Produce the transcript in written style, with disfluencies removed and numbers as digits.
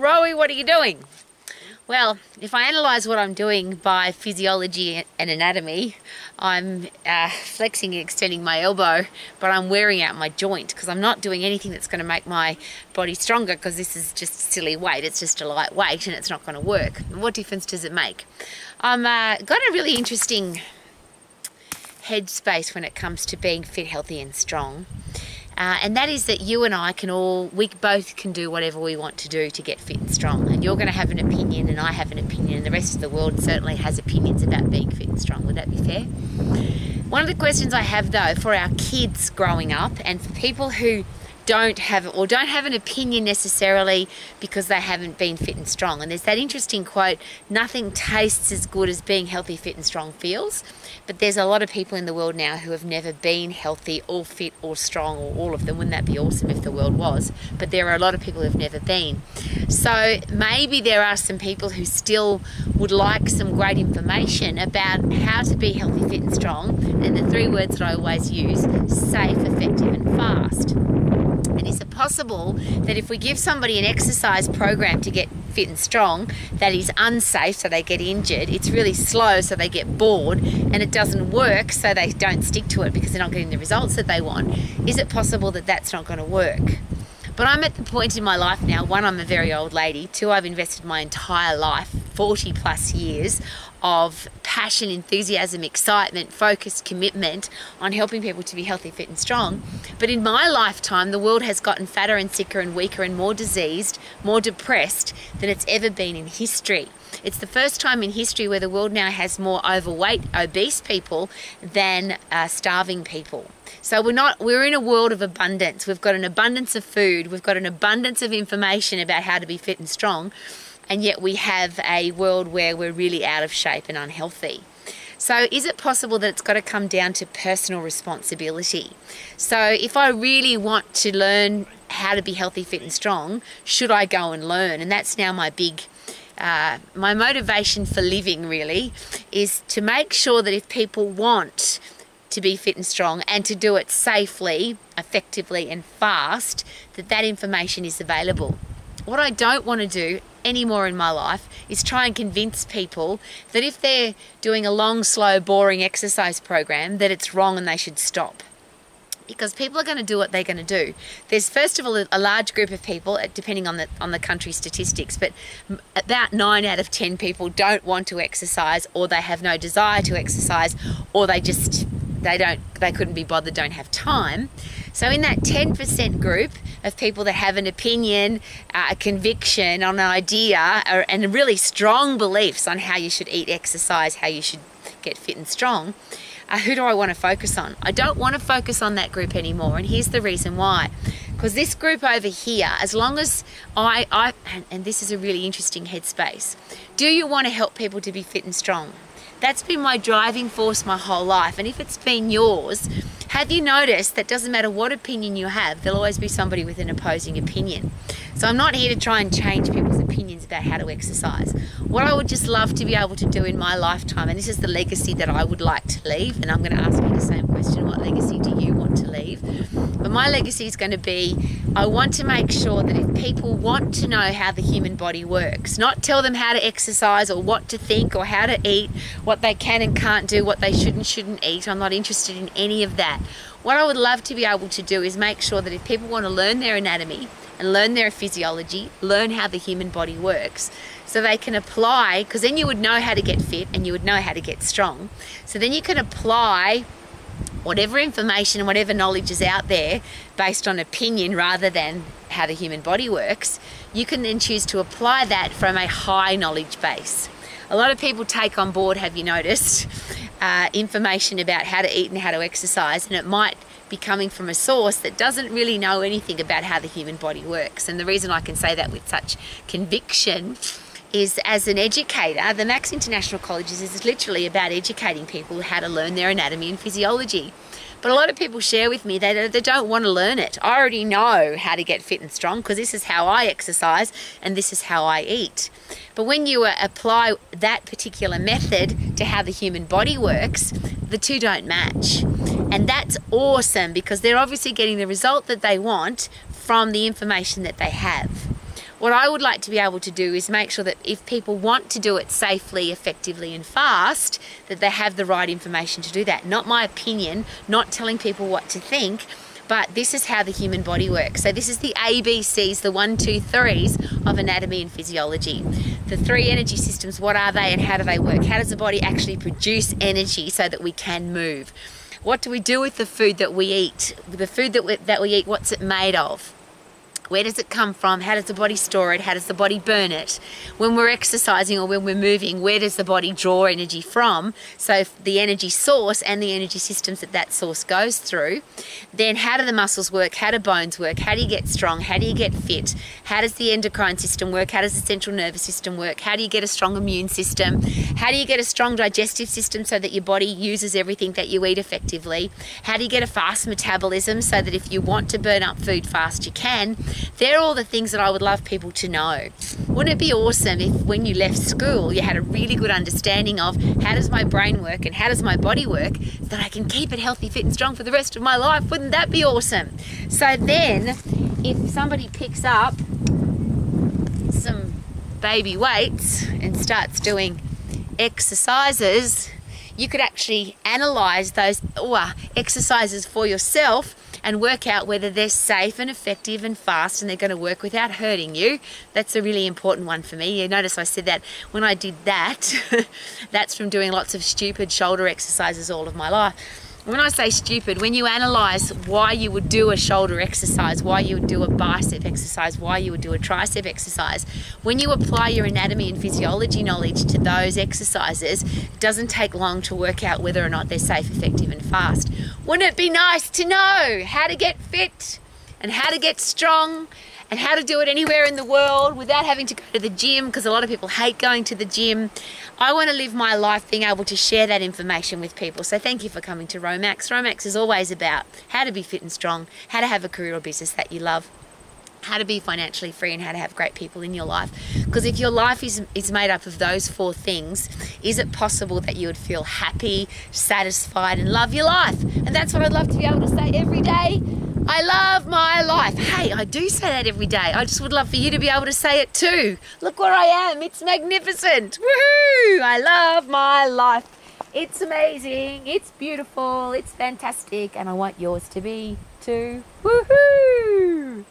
Rowie, what are you doing? Well, if I analyse what I'm doing by physiology and anatomy, I'm flexing and extending my elbow, but I'm wearing out my joint because I'm not doing anything that's going to make my body stronger, because this is just silly weight. It's just a light weight and it's not going to work. What difference does it make? I've got a really interesting headspace when it comes to being fit, healthy and strong. And that is that you and I we both can do whatever we want to do to get fit and strong. And you're going to have an opinion and I have an opinion, and the rest of the world certainly has opinions about being fit and strong. Would that be fair? One of the questions I have though for our kids growing up, and for people who don't have an opinion necessarily because they haven't been fit and strong. And there's that interesting quote, nothing tastes as good as being healthy, fit and strong feels. But there's a lot of people in the world now who have never been healthy or fit or strong, or all of them. Wouldn't that be awesome if the world was? But there are a lot of people who've never been. So maybe there are some people who still would like some great information about how to be healthy, fit and strong. And the three words that I always use, safe, effective and fast. And is it possible that if we give somebody an exercise program to get fit and strong that is unsafe, so they get injured, it's really slow so they get bored, and it doesn't work so they don't stick to it because they're not getting the results that they want, is it possible that that's not going to work? But I'm at the point in my life now, one, I'm a very old lady, two, I've invested my entire life, 40 plus years of passion, enthusiasm, excitement, focus, commitment on helping people to be healthy, fit and strong. But in my lifetime, the world has gotten fatter and sicker and weaker and more diseased, more depressed than it's ever been in history. It's the first time in history where the world now has more overweight, obese people than starving people. So we're in a world of abundance. We've got an abundance of food. We've got an abundance of information about how to be fit and strong. And yet we have a world where we're really out of shape and unhealthy. So is it possible that it's got to come down to personal responsibility? So if I really want to learn how to be healthy, fit and strong, should I go and learn? And that's now my my motivation for living really, is to make sure that if people want to be fit and strong and to do it safely, effectively and fast, that information is available. What I don't want to do anymore in my life is try and convince people that if they're doing a long, slow, boring exercise program that it's wrong and they should stop. Because people are going to do what they're going to do. There's first of all a large group of people, depending on the country statistics, but about 9 out of 10 people don't want to exercise, or they have no desire to exercise, or they couldn't be bothered, don't have time. So in that 10% group of people that have an opinion, a conviction, an idea, and really strong beliefs on how you should eat, exercise, how you should get fit and strong, who do I want to focus on? I don't want to focus on that group anymore, and here's the reason why. Because this group over here, as long as and this is a really interesting headspace, do you want to help people to be fit and strong? That's been my driving force my whole life. And if it's been yours, have you noticed that doesn't matter what opinion you have, there'll always be somebody with an opposing opinion. So I'm not here to try and change people's opinions about how to exercise. What I would just love to be able to do in my lifetime, and this is the legacy that I would like to leave, and I'm going to ask you the same question, what legacy do you want to leave? But my legacy is going to be, I want to make sure that if people want to know how the human body works, not tell them how to exercise or what to think or how to eat, what they can and can't do, what they should and shouldn't eat. I'm not interested in any of that. What I would love to be able to do is make sure that if people want to learn their anatomy and learn their physiology, learn how the human body works, so they can apply, because then you would know how to get fit and you would know how to get strong. So then you can apply whatever information and whatever knowledge is out there based on opinion rather than how the human body works. You can then choose to apply that from a high knowledge base. A lot of people take on board, have you noticed, information about how to eat and how to exercise, and it might be coming from a source that doesn't really know anything about how the human body works. And the reason I can say that with such conviction is, as an educator, the Max International Colleges is literally about educating people how to learn their anatomy and physiology. But a lot of people share with me that they don't want to learn it. I already know how to get fit and strong because this is how I exercise and this is how I eat. But when you apply that particular method to how the human body works, the two don't match. And that's awesome because they're obviously getting the result that they want from the information that they have. What I would like to be able to do is make sure that if people want to do it safely, effectively and fast, that they have the right information to do that. Not my opinion, not telling people what to think, but this is how the human body works. So this is the ABCs, the 1, 2, 3s of anatomy and physiology. The 3 energy systems, what are they and how do they work? How does the body actually produce energy so that we can move? What do we do with the food that we eat? The food that we eat, what's it made of? Where does it come from? How does the body store it? How does the body burn it? When we're exercising or when we're moving, where does the body draw energy from? So the energy source and the energy systems that source goes through. Then how do the muscles work? How do bones work? How do you get strong? How do you get fit? How does the endocrine system work? How does the central nervous system work? How do you get a strong immune system? How do you get a strong digestive system so that your body uses everything that you eat effectively? How do you get a fast metabolism so that if you want to burn up food fast, you can? They're all the things that I would love people to know. Wouldn't it be awesome if when you left school you had a really good understanding of how does my brain work and how does my body work, so that I can keep it healthy, fit and strong for the rest of my life? Wouldn't that be awesome? So then if somebody picks up some baby weights and starts doing exercises, you could actually analyze those exercises for yourself and work out whether they're safe and effective and fast and they're going to work without hurting you. That's a really important one for me. You notice I said that when I did that, that's from doing lots of stupid shoulder exercises all of my life. When I say stupid, when you analyse why you would do a shoulder exercise, why you would do a bicep exercise, why you would do a tricep exercise, when you apply your anatomy and physiology knowledge to those exercises, it doesn't take long to work out whether or not they're safe, effective and fast. Wouldn't it be nice to know how to get fit and how to get strong and how to do it anywhere in the world without having to go to the gym, because a lot of people hate going to the gym. I want to live my life being able to share that information with people. So thank you for coming to Romax. Romax is always about how to be fit and strong, how to have a career or business that you love, how to be financially free and how to have great people in your life. Because if your life is made up of those 4 things, is it possible that you would feel happy, satisfied and love your life? And that's what I'd love to be able to say every day. I love my life. Hey, I do say that every day. I just would love for you to be able to say it too. Look where I am. It's magnificent. Woohoo! I love my life. It's amazing. It's beautiful. It's fantastic. And I want yours to be too. Woohoo!